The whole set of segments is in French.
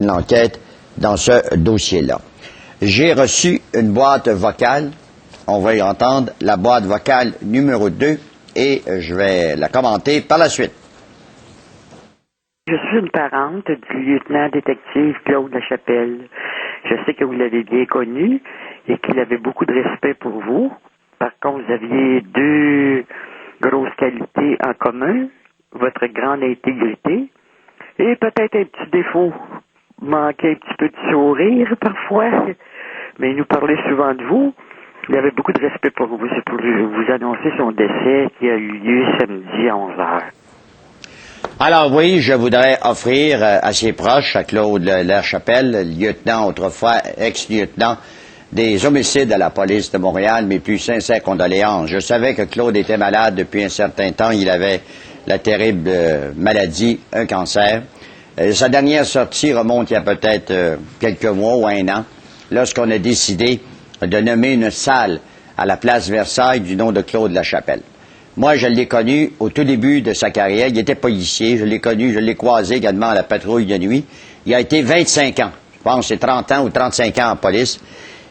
l'enquête dans ce dossier-là. J'ai reçu une boîte vocale. On va y entendre la boîte vocale numéro 2 et je vais la commenter par la suite. Je suis une parente du lieutenant-détective Claude Lachapelle. Je sais que vous l'avez bien connu et qu'il avait beaucoup de respect pour vous. Par contre, vous aviez deux grosses qualités en commun. Votre grande intégrité et peut-être un petit défaut. Manquait un petit peu de sourire parfois, mais il nous parlait souvent de vous. Il avait beaucoup de respect pour vous. C'est pour vous annoncer son décès qui a eu lieu samedi à 11h. Alors oui, je voudrais offrir à ses proches, à Claude Lachapelle, lieutenant autrefois, ex-lieutenant des homicides à la police de Montréal, mes plus sincères condoléances. Je savais que Claude était malade depuis un certain temps. Il avait la terrible maladie, un cancer. Sa dernière sortie remonte il y a peut-être quelques mois ou un an, lorsqu'on a décidé de nommer une salle à la place Versailles du nom de Claude Lachapelle. Moi, je l'ai connu au tout début de sa carrière. Il était policier. Je l'ai connu, je l'ai croisé également à la patrouille de nuit. Il a été 25 ans. Je pense que c'est 30 ans ou 35 ans en police.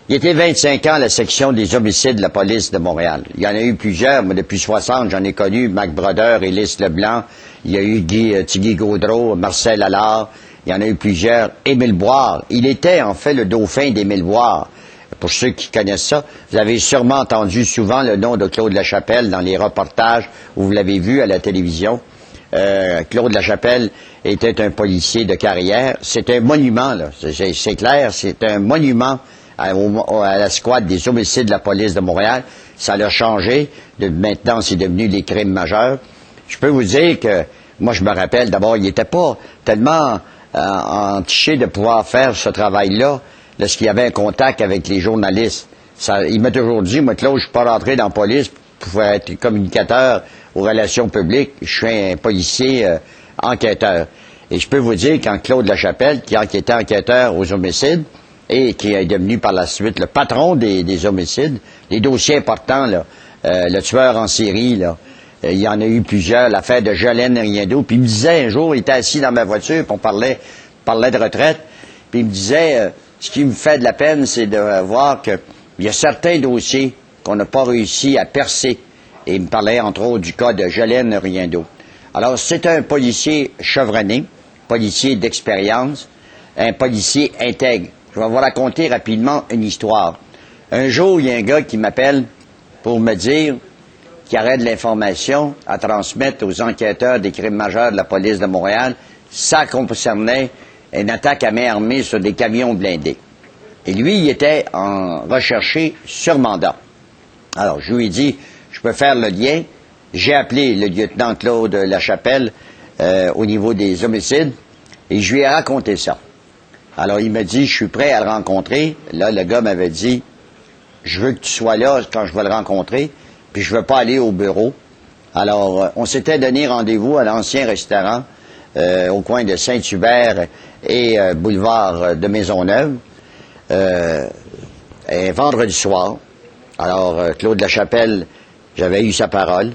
Il était 25 ans à la section des homicides de la police de Montréal. Il y en a eu plusieurs. Moi, depuis 60, j'en ai connu Mac Brodeur, Élise Leblanc. Il y a eu Tigui Gaudreau, Marcel Allard. Il y en a eu plusieurs. Émile Boire. Il était, en fait, le dauphin d'Émile Boire. Pour ceux qui connaissent ça, vous avez sûrement entendu souvent le nom de Claude Lachapelle dans les reportages où vous l'avez vu à la télévision. Claude Lachapelle était un policier de carrière. C'est un monument, là. C'est clair, c'est un monument à la squad des homicides de la police de Montréal. Ça l'a changé. Maintenant, c'est devenu des crimes majeurs. Je peux vous dire que, moi, je me rappelle, d'abord, il n'était pas tellement entiché de pouvoir faire ce travail-là lorsqu'il y avait un contact avec les journalistes. Il m'a toujours dit, moi, Claude, je ne suis pas rentré dans la police pour être communicateur aux relations publiques. Je suis un policier enquêteur. Et je peux vous dire, quand Claude Lachapelle, qui enquêtait enquêteur aux homicides, et qui est devenu par la suite le patron des homicides, les dossiers importants, là, le tueur en série, là, il y en a eu plusieurs, l'affaire de Jolene Riendo, puis il me disait un jour, il était assis dans ma voiture, puis on parlait de retraite, puis il me disait, ce qui me fait de la peine, c'est de voir qu'il y a certains dossiers qu'on n'a pas réussi à percer, et il me parlait entre autres du cas de Jolene Riendo. Alors, c'est un policier chevronné, policier d'expérience, un policier intègre. Je vais vous raconter rapidement une histoire. Un jour, il y a un gars qui m'appelle pour me dire qu'il y aurait de l'information à transmettre aux enquêteurs des crimes majeurs de la police de Montréal. Ça concernait une attaque à main armée sur des camions blindés. Et lui, il était recherché sur mandat. Alors, je lui ai dit, je peux faire le lien. J'ai appelé le lieutenant Claude Lachapelle au niveau des homicides et je lui ai raconté ça. Alors, il m'a dit, je suis prêt à le rencontrer. Là, le gars m'avait dit, je veux que tu sois là quand je vais le rencontrer, puis je veux pas aller au bureau. Alors, on s'était donné rendez-vous à l'ancien restaurant au coin de Saint-Hubert et boulevard de Maisonneuve, vendredi soir. Alors, Claude Lachapelle, j'avais eu sa parole.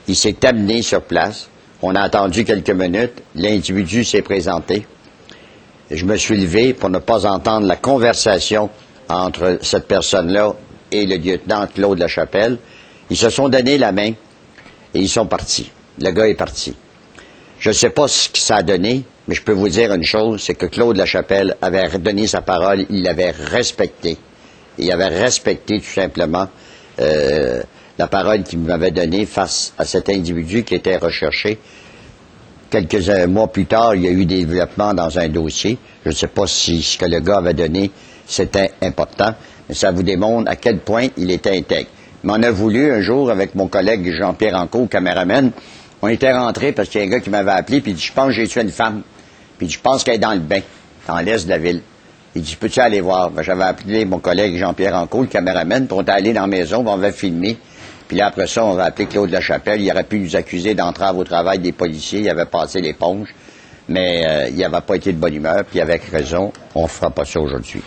Il s'est amené sur place. On a attendu quelques minutes. L'individu s'est présenté. Je me suis levé pour ne pas entendre la conversation entre cette personne-là et le lieutenant Claude Lachapelle. Ils se sont donné la main et ils sont partis. Le gars est parti. Je ne sais pas ce que ça a donné, mais je peux vous dire une chose, c'est que Claude Lachapelle avait donné sa parole, il l'avait respectée. Il avait respecté tout simplement la parole qu'il m'avait donnée face à cet individu qui était recherché. Quelques mois plus tard, il y a eu des développements dans un dossier. Je ne sais pas si ce que le gars avait donné, c'était important, mais ça vous démontre à quel point il était intègre. Il m'en a voulu un jour avec mon collègue Jean-Pierre Anco, caméraman. On était rentrés parce qu'il y a un gars qui m'avait appelé, puis il dit, je pense que j'ai tué une femme. Puis je pense qu'elle est dans le bain, dans l'est de la ville. Il dit, peux-tu aller voir? Ben, j'avais appelé mon collègue Jean-Pierre Anco, le caméraman, puis on est allé dans la maison, puis on va filmer. Puis là, après ça, on va appeler Claude Lachapelle. Il aurait pu nous accuser d'entrave au travail des policiers. Il avait passé l'éponge. Mais il n'avait pas été de bonne humeur. Puis avec raison, on ne fera pas ça aujourd'hui.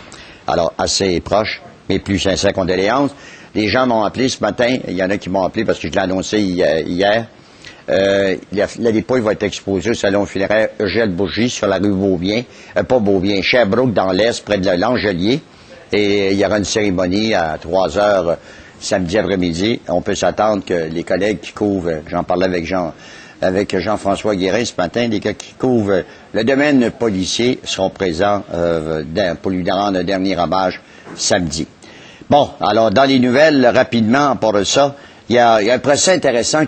Alors, assez proche, mes plus sincères condoléances. Les gens m'ont appelé ce matin. Il y en a qui m'ont appelé parce que je l'ai annoncé hier. La dépouille va être exposée au salon funéraire Eugène Bourgie sur la rue Beaubien, pas Beaubien, Sherbrooke dans l'Est, près de l'Angelier. Et il y aura une cérémonie à 3 heures samedi après-midi. On peut s'attendre que les collègues qui couvrent, j'en parlais avec Jean-François Guérin ce matin, les gars qui couvrent le domaine policier seront présents pour lui rendre un dernier hommage samedi. Bon, alors dans les nouvelles, rapidement, pour ça, il y a un procès intéressant